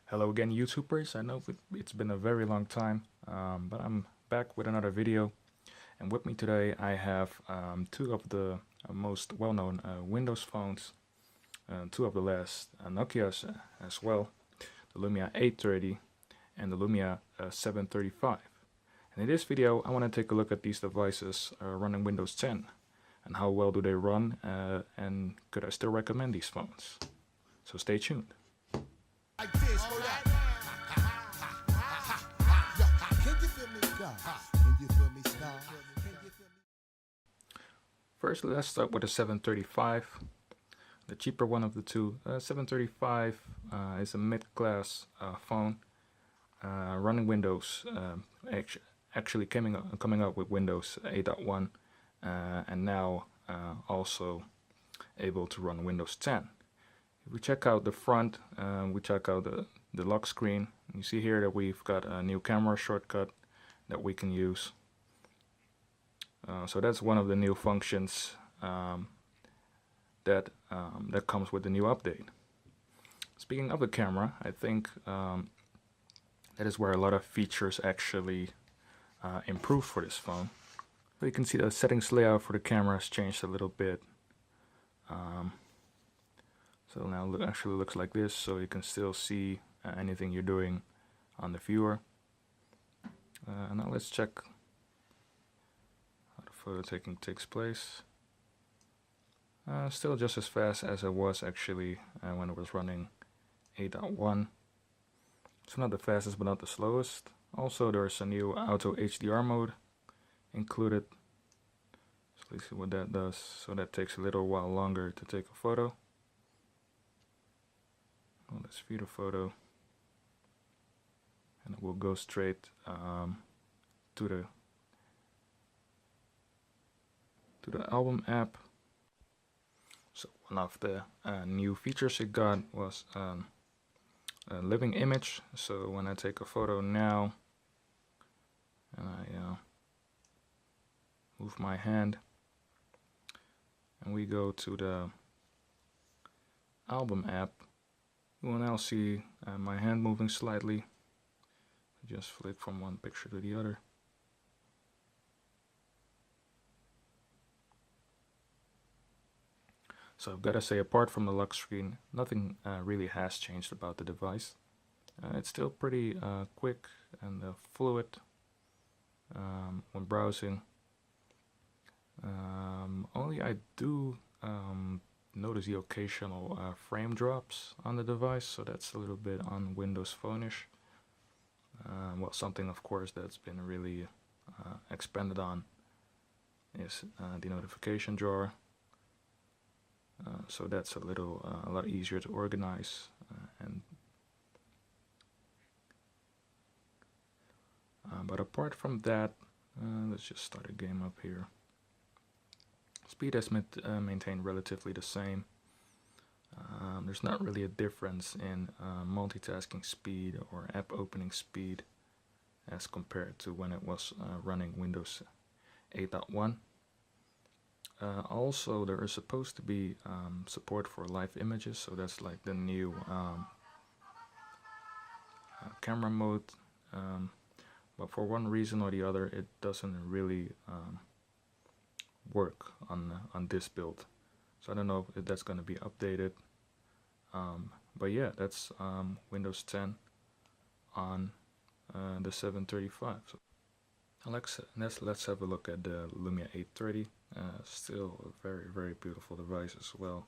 Hello again, YouTubers. I know it's been a very long time, but I'm back with another video. And with me today, I have two of the most well-known Windows phones, two of the last Nokia's as well, the Lumia 830 and the Lumia 735. And in this video, I want to take a look at these devices running Windows 10 and how well do they run, and could I still recommend these phones? So stay tuned. Like this, hold up. Can you feel me, God? Can you feel me, star? Can you feel me? First, let's start with the 735, the cheaper one of the two. 735 is a mid-class phone running Windows, actually coming up with Windows 8.1, and now also able to run Windows 10. If we check out the front, we check out the lock screen. You see here that we've got a new camera shortcut that we can use. So that's one of the new functions that comes with the new update. Speaking of the camera, I think that is where a lot of features actually improved for this phone. So you can see the settings layout for the camera has changed a little bit. So now it actually looks like this, so you can still see anything you're doing on the viewer. Now let's check how the photo taking takes place. Still just as fast as it was actually when it was running 8.1. It's not the fastest but not the slowest. Also there's a new auto HDR mode included. So let's see what that does. So that takes a little while longer to take a photo. Well, let's view the photo, and it will go straight to the album app. So one of the new features it got was a living image. So when I take a photo now, and I move my hand, and we go to the album app, you will now see my hand moving slightly. I just flick from one picture to the other. So I've got to say, apart from the lock screen, nothing really has changed about the device. It's still pretty quick and fluid when browsing. Only I do notice the occasional frame drops on the device, so that's a little bit on Windows Phone-ish. Well, something of course that's been really expanded on is the notification drawer. So that's a lot easier to organize, but apart from that, let's just start a game up here. Speed has maintained relatively the same. There's not really a difference in multitasking speed or app opening speed as compared to when it was running Windows 8.1. Also, there is supposed to be support for live images, so that's like the new camera mode. But for one reason or the other, it doesn't really work on this build. So I don't know if that's going to be updated. But yeah, that's Windows 10 on the 735. So let's have a look at the Lumia 830. Still a very, very beautiful device as well,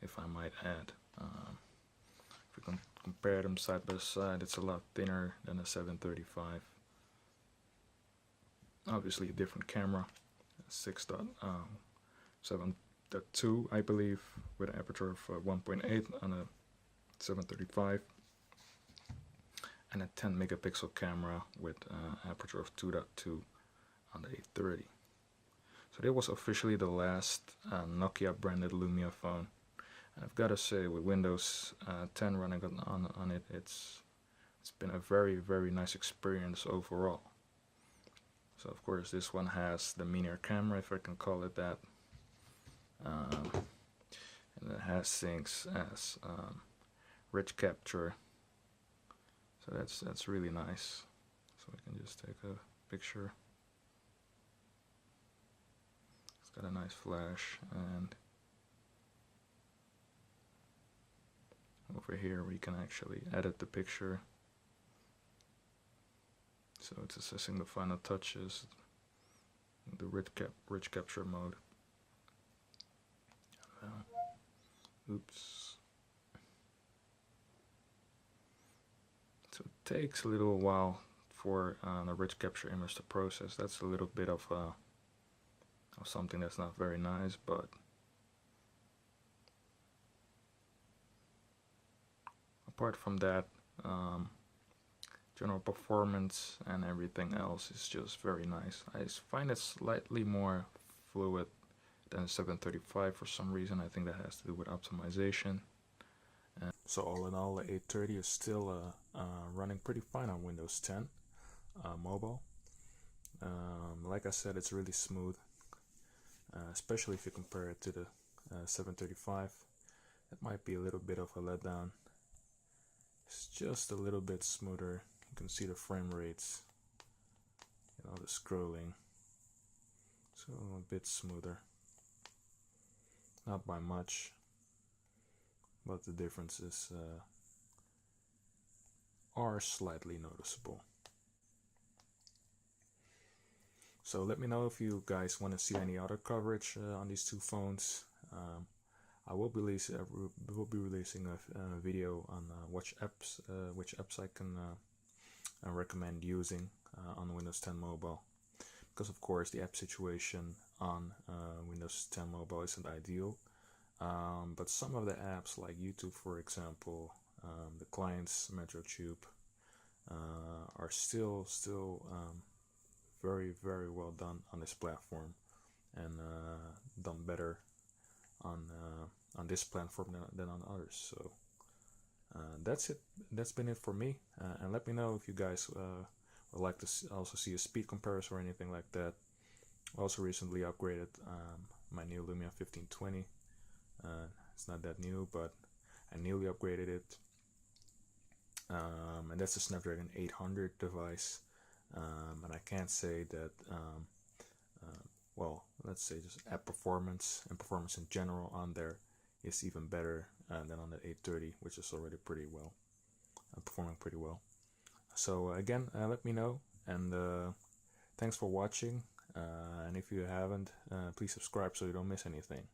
if I might add. If we can compare them side by side, it's a lot thinner than a 735. Obviously a different camera, 6.7.2 I believe, with an aperture of 1.8 on a 735, and a 10 megapixel camera with aperture of 2.2 on the 830. So that was officially the last Nokia branded Lumia phone. And I've got to say, with Windows 10 running on it, it's been a very, very nice experience overall. So of course this one has the miniature camera, if I can call it that. And it has things as rich capture, So that's really nice. So we can just take a picture. It's got a nice flash, and over here we can actually edit the picture. So it's assessing the final touches, the rich capture mode. Oops. So it takes a little while for the rich capture image to process. That's a little bit of something that's not very nice, but apart from that, general performance and everything else is just very nice. I find it slightly more fluid than 735 for some reason. I think that has to do with optimization. And so all in all, the 830 is still running pretty fine on Windows 10 mobile. Like I said, it's really smooth, especially if you compare it to the 735. It might be a little bit of a letdown. It's just a little bit smoother. You can see the frame rates, the scrolling, so a bit smoother. Not by much, but the differences are slightly noticeable. So let me know if you guys want to see any other coverage on these two phones. I will be releasing a video on which apps I can recommend using on Windows 10 Mobile, because of course the app situation on Windows 10 Mobile isn't ideal, but some of the apps like YouTube, for example, the clients MetroTube are still very, very well done on this platform, and done better on this platform than on others. So that's it. That's been it for me. And let me know if you guys would like to also see a speed comparison or anything like that. I also recently upgraded my new Lumia 1520. It's not that new, but I newly upgraded it. And that's a Snapdragon 800 device. And I can't say that, well, let's say just app performance and performance in general on there is even better than on the 830, which is already pretty well, performing pretty well. So again, let me know, and thanks for watching. And if you haven't, please subscribe so you don't miss anything.